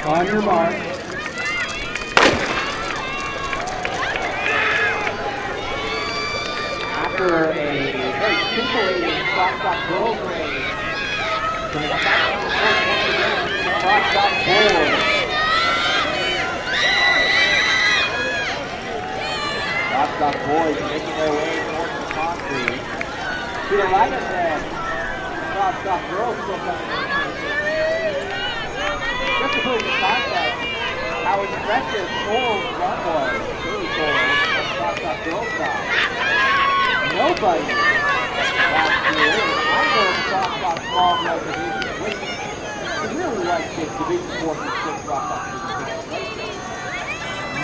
On your mark. After a very scintillating cross-stop girls race, the exciting report once again to the cross-stop board. Cross-stop boys making their way towards the concrete. To the right of them, the cross-stop girls still coming in. Just to put it in context, how impressive Cole's run was, Billy Cole, on the cross-stop girls side. Nobody last year in either cross-stop small club division, which is really like this Division 4-6 cross-stop division.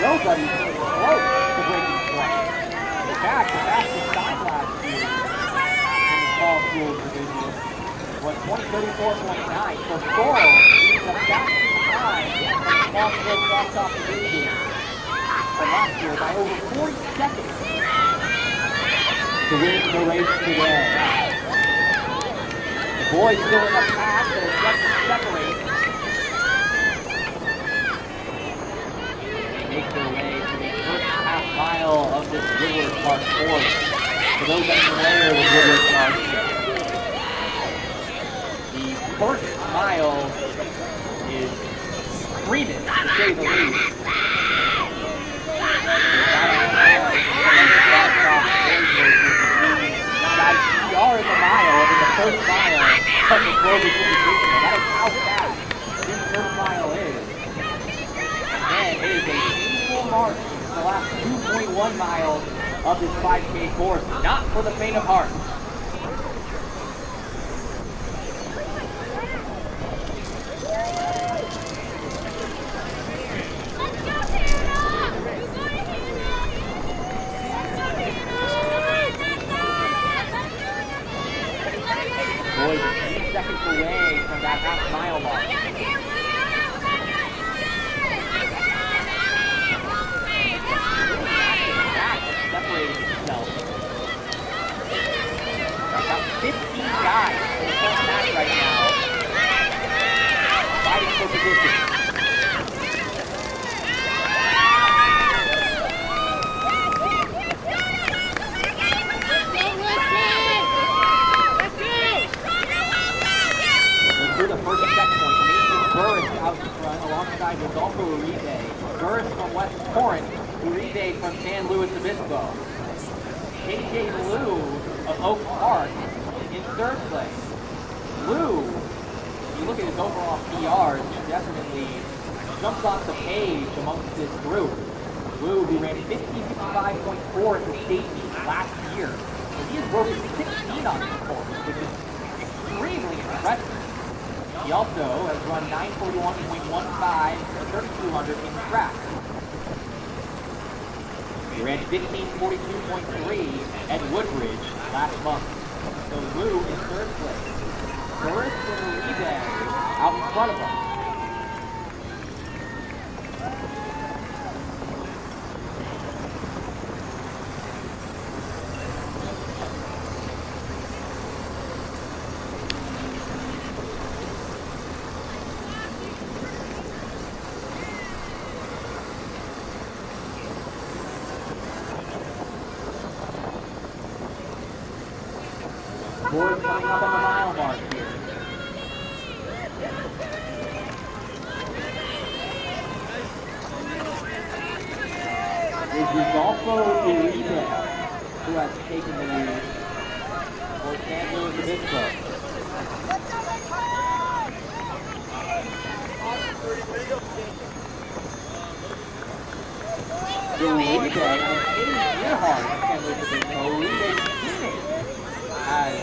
Nobody came close to breaking 20. In fact, the fastest time last year in the small schools division was 20:34.9. So Coral is the fastest time in the small school cross-stop division from last year by over 40 seconds. To win the race today. The boys still in the pack, but it's yet to separate. They make their way to the first half mile of this Woodward Park course. For those unfamiliar with Woodward Park, the first mile is screaming, to say the least. PR in the mile, in the first mile of the Clovis Invitational. That is how fast this first mile is. And it is a painful march in the last 2.1 miles of this 5K course. Not for the faint of heart. Boys 8 seconds away from that half mile mark. That is separating itself. About 15 guys in the front match right now. Fighting for position. Out in front, alongside Rodolfo Uribe. Burris from West Corinth, Uribe from San Luis Obispo. JJ Liu of Oak Park in third place. Liu, if you look at his overall PRs, he definitely jumps off the page amongst this group. Liu, who ran 55.4 at the state meet last year. So he has broken 16 on this course, which is extremely impressive. He also has run 941.15 for 3,200 in track. He ran 1542.3 at Woodbridge last month. So Lou in third place. Burris and Uribe out in front of him. Boys coming up on the mile mark here. Is Rodolfo Uribe, who has taken the lead for San Luis Obispo. Uribe and Eddie Earhart of San Luis Obispo. Uribe's teammate has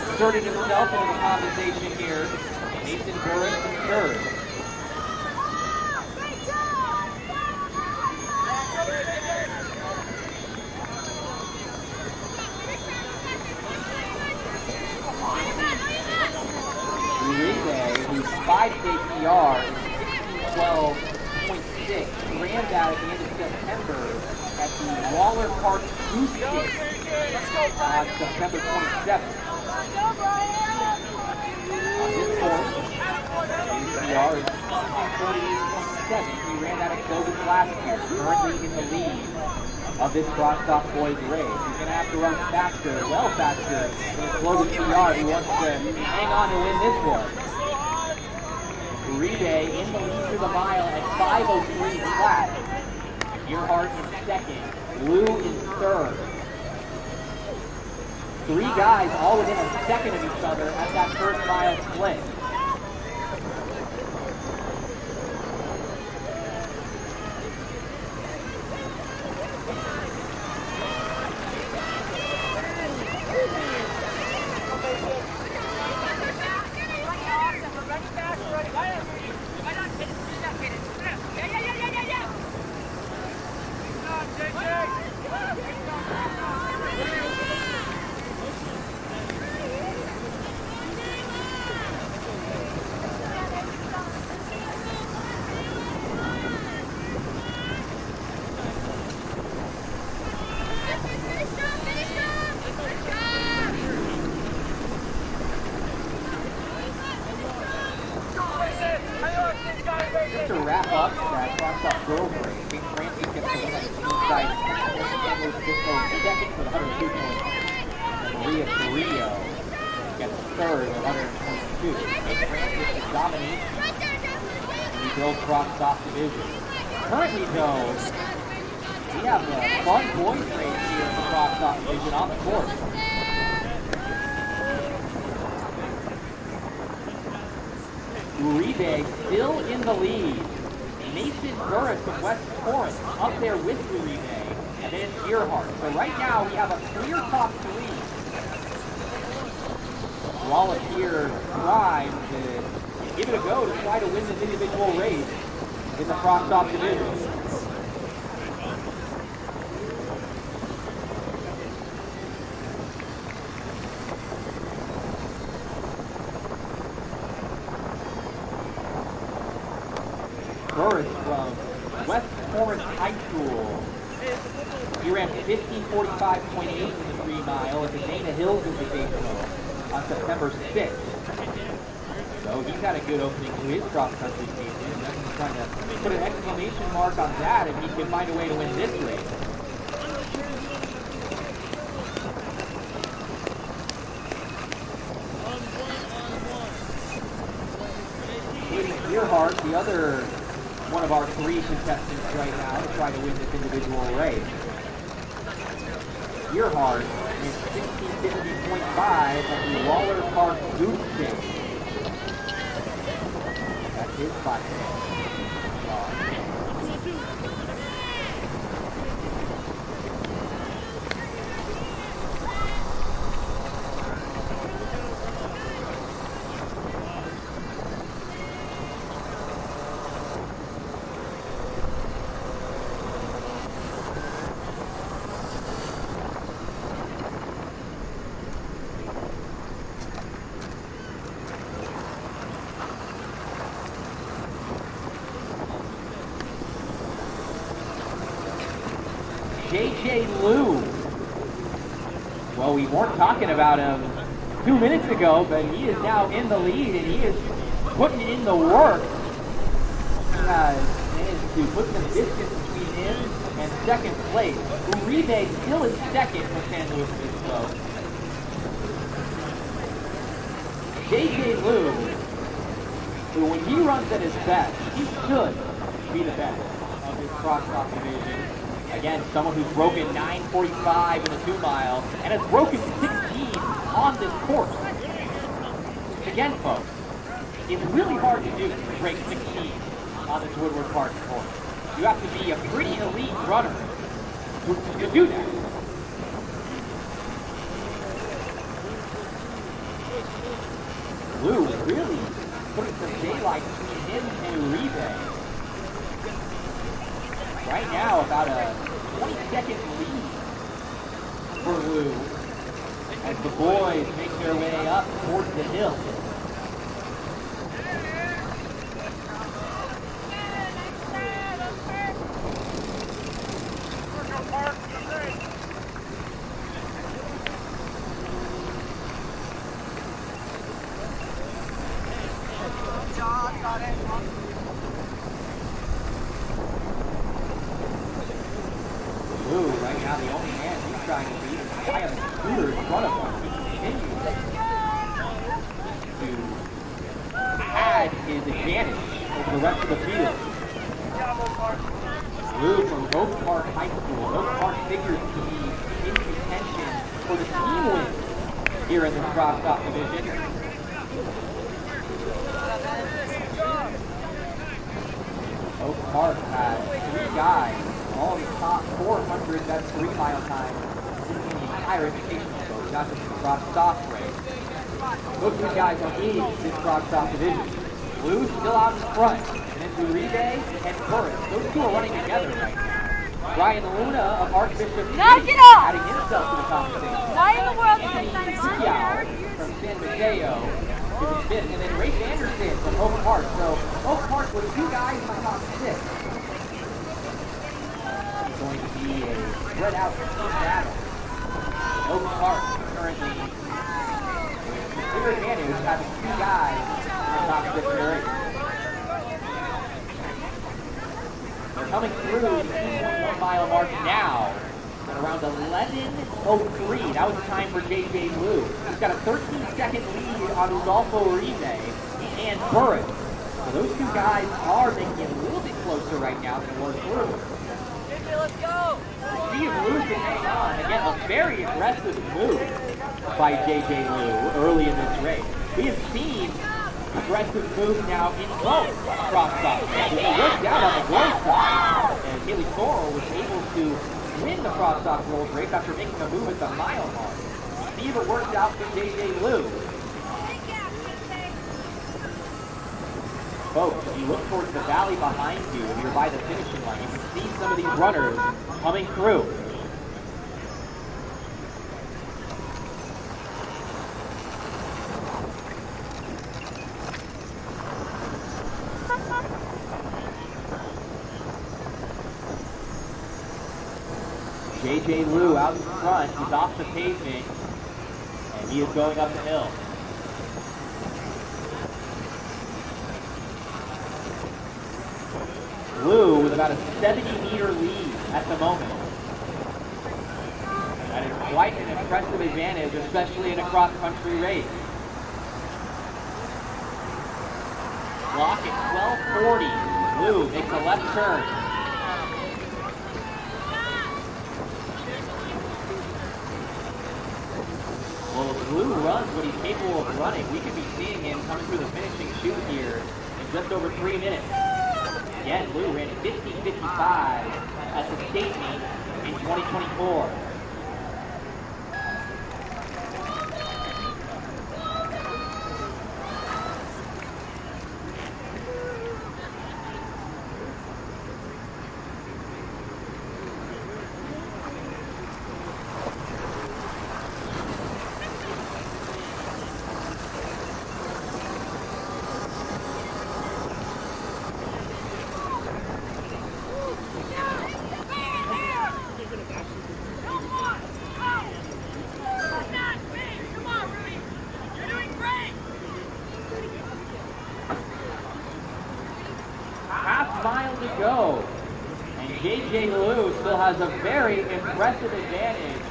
inserted himself into the conversation here. Nathan Burris in third. Uribe, whose 5-day PR is 16:12.6, ran that at the end of September at the Waller Park Boosting on September 27th. On this course, is the yards, 48.7. He ran that at Clovis last year, currently in the lead of this cross-off boys race. He's going to have to run faster, well faster than Clovis PR. He wants to hang on to win this one. Uribe in the lead through the mile at 5:03 flat. Earhart in second, Lou in third. Three guys all within a second of each other at that first mile split. Just to wrap up that cross-off girls race, St. Francis gets the win on the team side. Second with 102 points. And Maria Carrillo gets third with 122. St. Francis is dominating in the girls cross-off division. Currently, though, we have a fun boys race here in the cross-off division on the course. Uribe still in the lead. Mason Burris of West Torrance up there with Uribe, and then it's Earhart. So right now we have a clear top three. Wallace here tries to give it a go to try to win this individual race in the cross-off division. Burris from West Torrance High School. He ran 15:45.8 in the 3 mile at the Dana Hills Invitational on September 6th. So he's had a good opening to his cross-country season. He's trying to put an exclamation mark on that if he can find a way to win this race. Earhart, the other one of our three contestants right now to try to win this individual race. Earhart is 1650.5 at the Waller Park Goose Chase. That's his 5K. JJ Liu. Well, we weren't talking about him 2 minutes ago, but he is now in the lead and he is putting in the work. He has managed to put some distance between him and second place. Uribe still in second for San Luis Obispo. JJ Liu, who when he runs at his best, he should be the best of this cross-off division. Again, someone who's broken 9:45 in the 2 mile and has broken 16 on this course. Again, folks, it's really hard to do to break 16 on this Woodward Park course. You have to be a pretty elite runner to do that. Lou really putting some daylight between him and Uribe. Right now, about a 20-second lead for Lou as the boys make their way up towards the hill. John got it. Blue, right now, the only man he's trying to beat is the guy on the scooter in front of him. He continues to add his advantage over the rest of the field. Blue from Oak Park High School. Oak Park figures to be in contention for the team win here in this cross-stop division. Oak Park has 3 guys, all in the top 400, that's 3-mile time in the entire Invitational, so not just the cross-stop race. Those 3 guys are in this cross-stop division. Blue still out in front, and then Uribe and Burris. Those 2 are running together right now. Ryan Luna of Archbishop adding himself to the conversation. Why in the world Anthony Yao from San Mateo to the 5th, and then Rafe Anderson from Oak Park. So Oak Park with 2 guys in the top 6. It's going to be a spread out team battle. Oak Park currently with clear advantage having 2 guys in the top 6 race. They're coming through the 2.1-mile mark now at around 11:03. That was the time for J.J. Blue. He's got a 13-second lead on Rodolfo Uribe and Burris. So those 2 guys are making it a little bit closer right now than it was earlier. Let's go! See if Blue can hang on. Again, a very aggressive move by J.J. Blue early in this race. We have seen aggressive moves now in both cross-stop races. It worked out on the girls' side, and Haley Sorrell was able to win the cross-stop girls race after making a move at the mile mark. See if it worked out for J.J. Blue. Folks, if you look towards the valley behind you and you're by the finishing line, you can see some of these runners coming through. J.J. Liu out in front, he's off the pavement, and he is going up the hill. Liu with about a 70-meter lead at the moment. That is quite an impressive advantage, especially in a cross-country race. Clock at 12:40. Liu makes a left turn. Well, if Blue runs what he's capable of running, we could be seeing him coming through the finishing chute here in just over 3 minutes. Again, Blue ran 15:55 at the state meet in 2024. Mile to go, and J.J. Liu still has a very impressive advantage.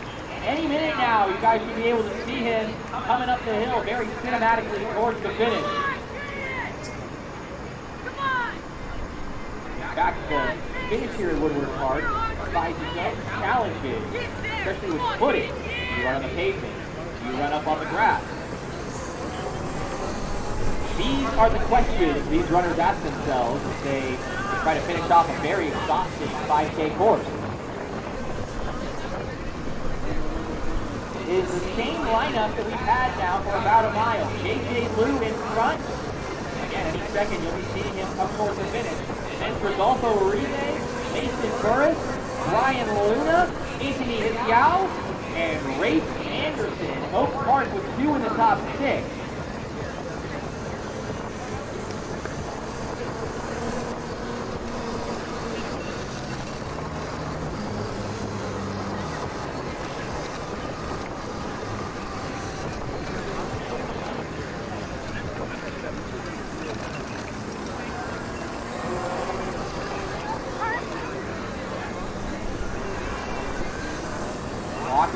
Any minute now, you guys should be able to see him coming up the hill very cinematically towards the finish. In fact, the finish here at Woodward Park provides its own challenges, especially with footing. You run on the pavement, you run up on the grass. These are the questions these runners ask themselves as they try to finish off a very exhausting 5K course. It is the same lineup that we've had now for about a mile. J.J. Liu in front. Again, any second you'll be seeing him come towards the finish. Then Rodolfo Uribe, Mason Burris, Ryan Luna, Anthony Yao, and Rafe Anderson. Oak Park with 2 in the top 6.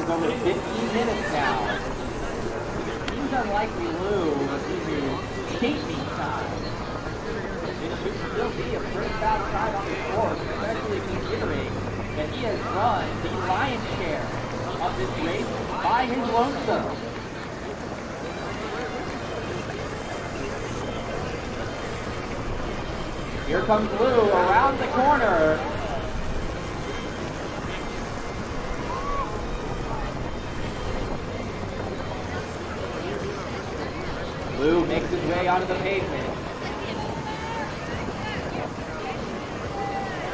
over 15 minutes now. Seems unlikely Lou to skate me time. It should still be a pretty fast time on the course, especially considering that he has run the lion's share of this race by his lonesome. Here comes Lou around the corner. Lou makes his way onto the pavement.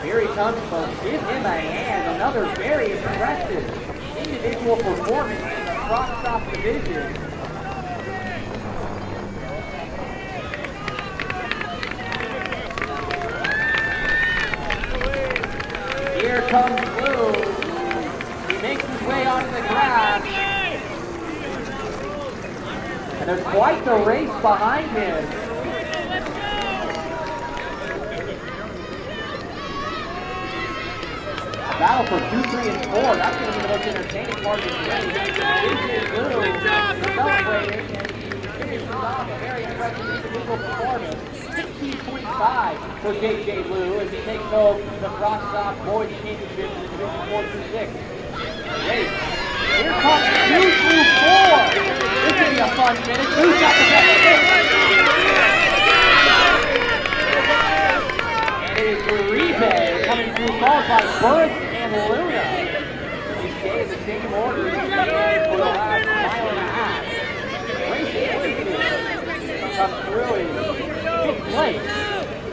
Here he comes, folks. Give him a hand. Another very impressive individual performance in the cross-stop division. Here comes Lou. He makes his way onto the grass. And there's quite the race behind him. A battle for 2, 3, and 4. That's going to be the most entertaining part of this race. This is Lou celebrating and finishing off a very impressive individual performance. 16.5 for J.J. Lou as he takes home the cross-stop boys championship in the Division 4 through 6. Race. Here comes 2 through 4. This could be a fun finish. Lou's got the best finish. And it is Uribe coming through, followed by Burris and Luna. They stay in the same order for the last mile and a half. Race comes through in 5th place.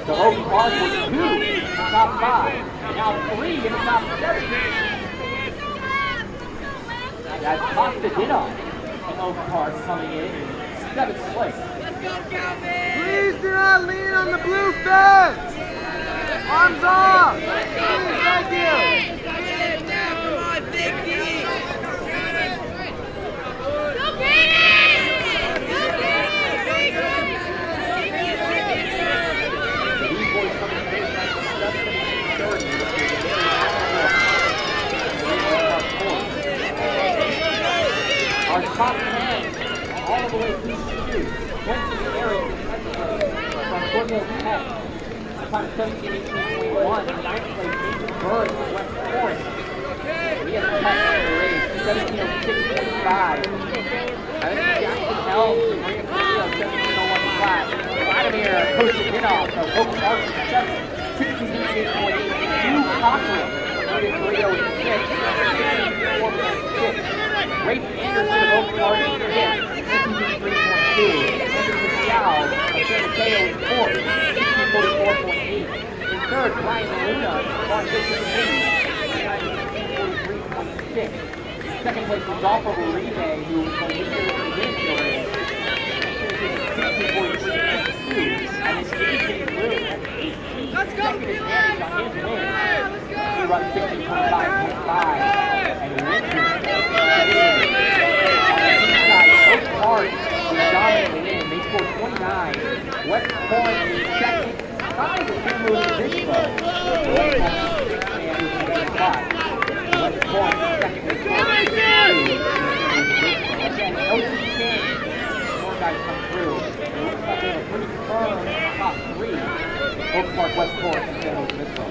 So Oak Park was 2 in the top 5, and now 3 in the top 7. That's Costa Dinoff and Oak Park coming in 7th place. Let's go, Calvin! Please do not lean on the blue fence! Arms off! Please, thank you! Come on, Vicky! Our top 10, all the way through the 2, went to the area from Cornell Tech. I found 17-18.1 in 9th place, Nathan Bird from West Point. We have the top in the race, 17-06.5. I think Jackson Helms and Maria Cornell, 17-01 flat. Vladimir Kostadinov from Oak Park, 16-8.8. Hugh Cochran, Maria Cornell, 6, 4.6. Rafe Anderson of Oak Park is 5th, 53.2. Anderson Xiao of San Mateo is 4th, 1844.8. In 3rd, Brian Luna on Bishop City, 1843.6. 2nd place, Rodolfo Uribe, who was going to win the race, 16.3.2. And then J.J. Lou has 18 second advantage on his win. He runs 16.5.5 and wins it. Oak Park is dominating in. They scored 29. West Point is 2nd. Kind of similar to this though. West Point is 6th man who's in the spot. West Point is 2nd. They scored 2. Again, no change. More guys come through. It looks like they have a pretty firm top 3. Oak Park, West Point, and San Jose Obispo.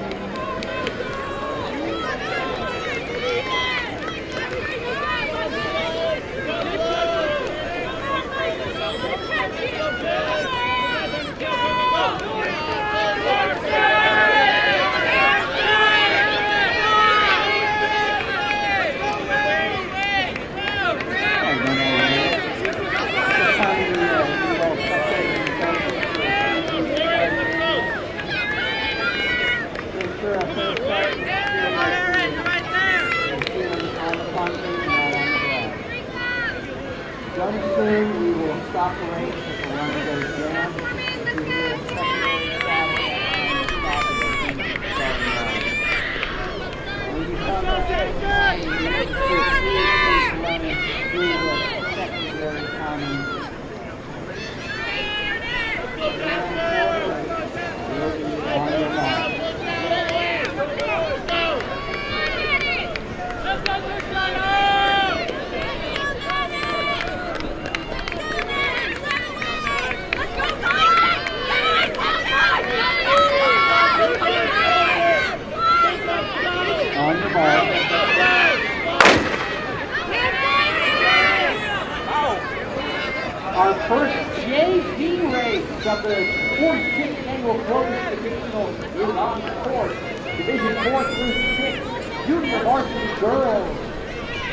46th annual Clovis Invitational is on the court. Division 4 through 6 junior varsity girls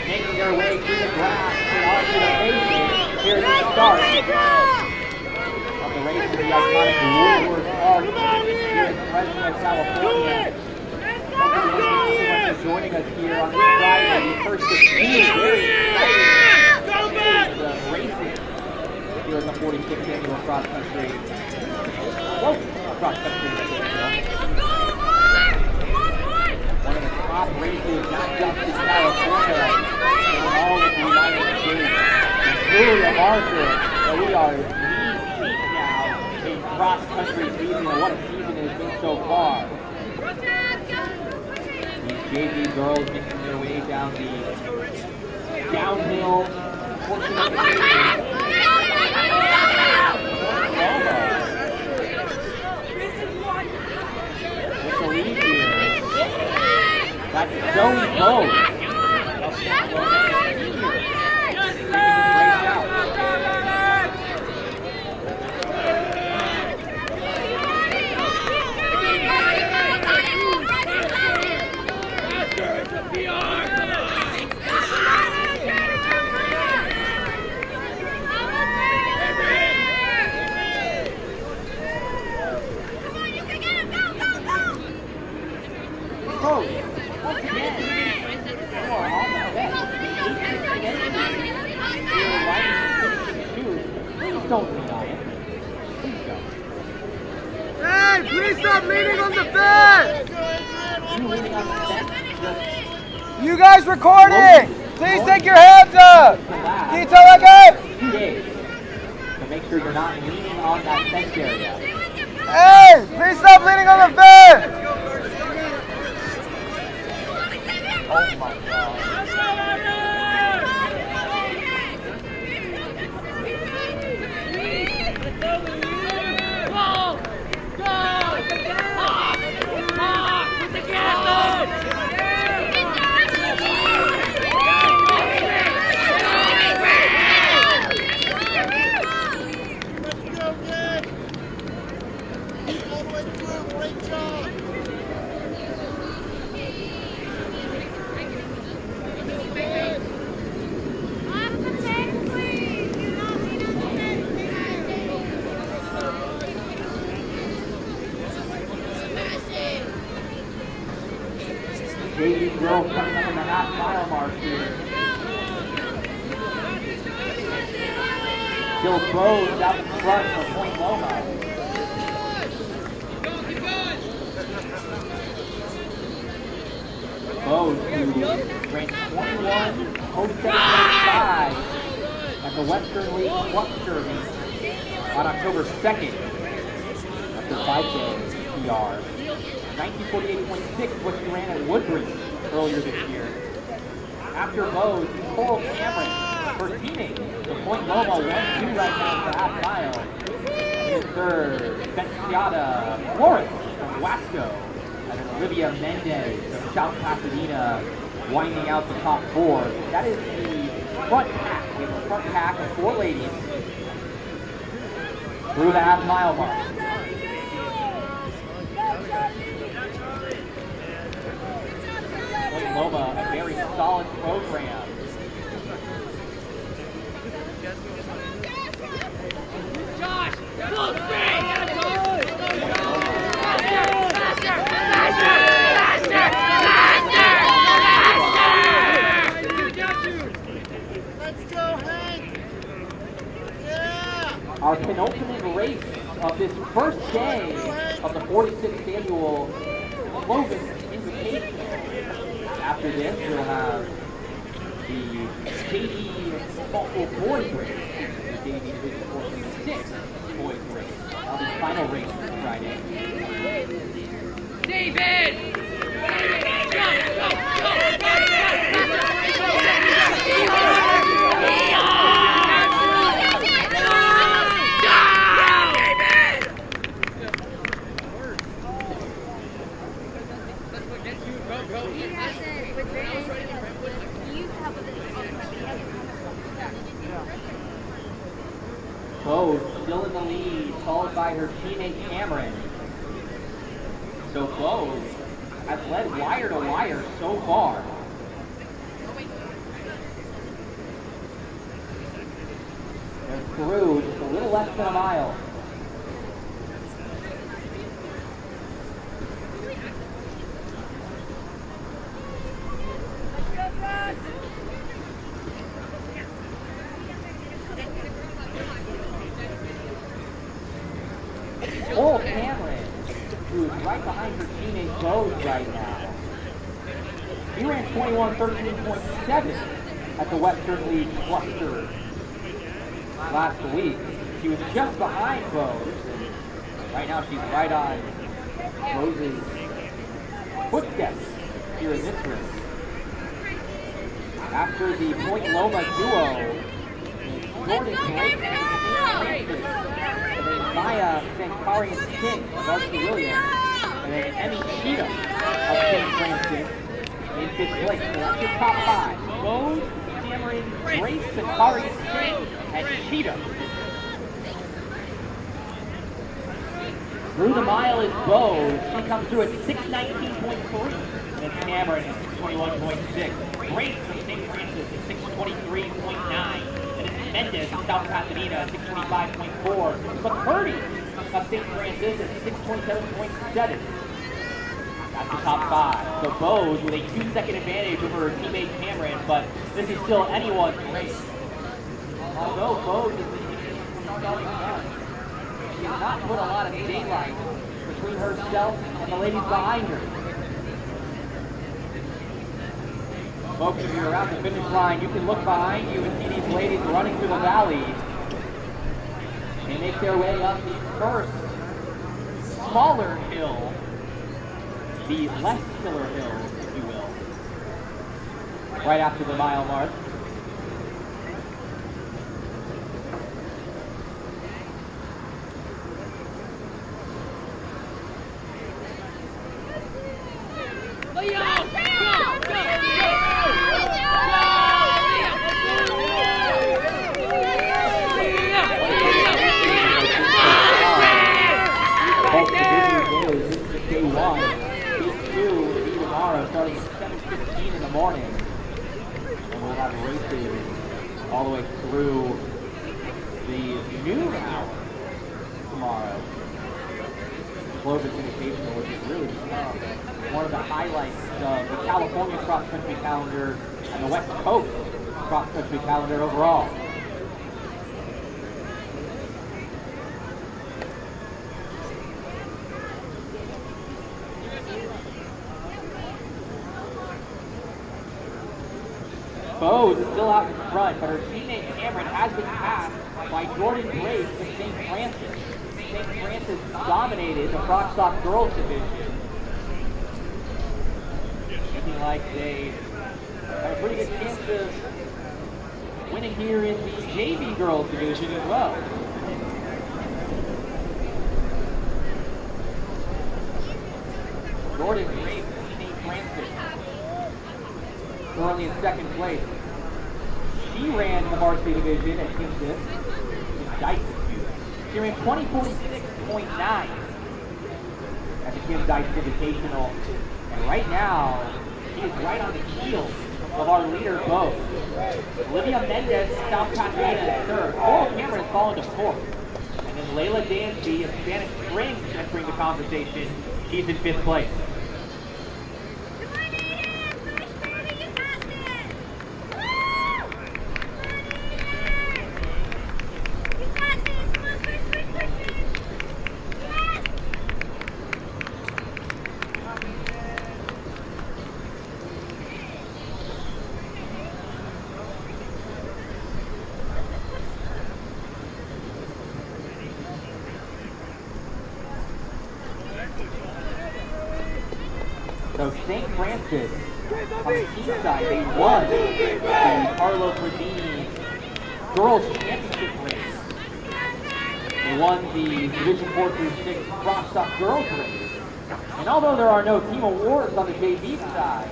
making their way through the grass and onto the pavement here at the start of the race to the iconic Woodward Park here in Fresno, California. Thank you so much for joining us here on this Friday, the first of two very exciting races here at the 46th annual cross country. Cross country one of the top races, not just in California, but in all of the United States. It's truly a marker that we are knee-deep now in cross-country season, and what a season it has been so far. These JV girls making their way down the downhill portion of the station. With the lead here. That's Zoe Bowe. Hey, please stop leaning on the fence! You guys recording! Please take your hands up! Can you tell that guy? 2 days. So make sure you're not leaning on that fence area. Hey, please stop leaning on the fence! Oh my God. JV girls coming up in the half-mile mark here. Still Bose out in front for Point Loma. Bose, who ranked 21, 07.5 at the Western League Cluster meet on October 2nd after 5-day PR. 1948.6 what she ran at Woodbridge earlier this year. After Bose, Coral Cameron, her teammate, the Point Loma 1-2 right now for half mile. In third, Benciata Flores from Wasco, and then Olivia Mendez from South Pasadena winding out the top four. That is the front pack. We have a front pack of 4 ladies through the half mile mark. Loma, a very solid program. Josh, full speed! Let's go, Hank! Yeah! Our penultimate race of this first day of the 46th annual Clovis Invitational. After this, we'll have the JV Football Boys race, the JV Division 4-6 Boys race. That'll be the final race this Friday. David! Bose still in the lead followed by her teammate Cameron. So Clovis has led wire to wire so far. They're through just a little less than a mile. Oh, Cameron, who's right behind her teammate Clovis right now. He ran 21:13.7 at the Western League cluster last week. She was just behind Clovis. Right now she's right on Clovis' footsteps here in this race. After the Point Loma duo, Jordan Drake and then Maya Sankarian King of Varsity Williams, and then Emmy Cheetah of St. Francis in 5th place. So that's your top 5. Bose, Cameron, Grace, Sankarian King, and Cheetah. Through the mile is Bose. She comes through at 6:19.3. And then Cameron at 6:21.6. Grace from St. Francis at 6:23.9. And it's Mendez from South Pasadena at 6:25.4. McCurdy of St. Francis at 6:27.7. That's the top 5. So Bose with a 2-second advantage over her teammate Cameron, but this is still anyone's race. Although Bose is starting down, she has not put a lot of daylight between herself and the ladies behind her. Folks, if you're around the finish line, you can look behind you and see these ladies running through the valley. They make their way up the first smaller hill, the less killer hill, if you will, right after the mile mark. Day 1, Day 2 will be tomorrow starting at 7:15 in the morning. And we'll have races all the way through the noon hour tomorrow. Clovis Invitational, which is really one of the highlights of the California cross-country calendar and the West Coast cross-country calendar overall. Bose is still out in front, but her teammate Cameron has been passed by Jordan Grace of St. Francis. St. Francis dominated the Frog Stock girls division. Looking like they have a pretty good chance of winning here in the JV girls division as well. Jordan Grace of St. Francis, currently in 2nd place. She ran the varsity division at Kansas. Dyson. She ran 20:46.9 at the Kim Dice Invitational. And right now, she is right on the heels of our leader, Bose. Olivia Mendez, South Pasadena in 3rd. Coral Cameron has fallen to 4th. And then Layla Dansby of Spanish Springs entering the conversation. She's in 5th place. So St. Francis, on the team side, they won the Carlo Credini Girls Championship race. They won the Division 4-6 Frog Stock Girls race. And although there are no team awards on the JV side,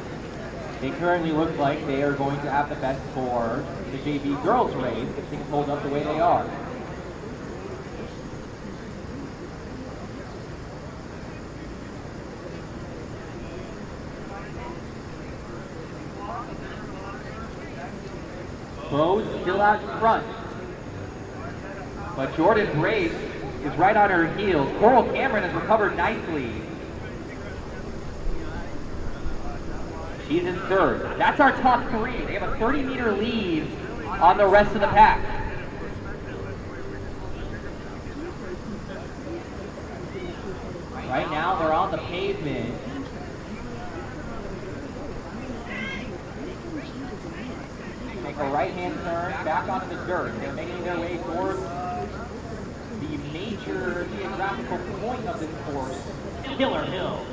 they currently look like they are going to have the best for the JV girls race if things hold up the way they are. Bo's still out in front. But Jordan Brace is right on her heels. Coral Cameron has recovered nicely. She's in third. That's our top three. They have a 30-meter lead on the rest of the pack. Right now, they're on the pavement. Make a right-hand turn, back onto the dirt. They're making their way towards the major geographical point of this course, Killer Hill.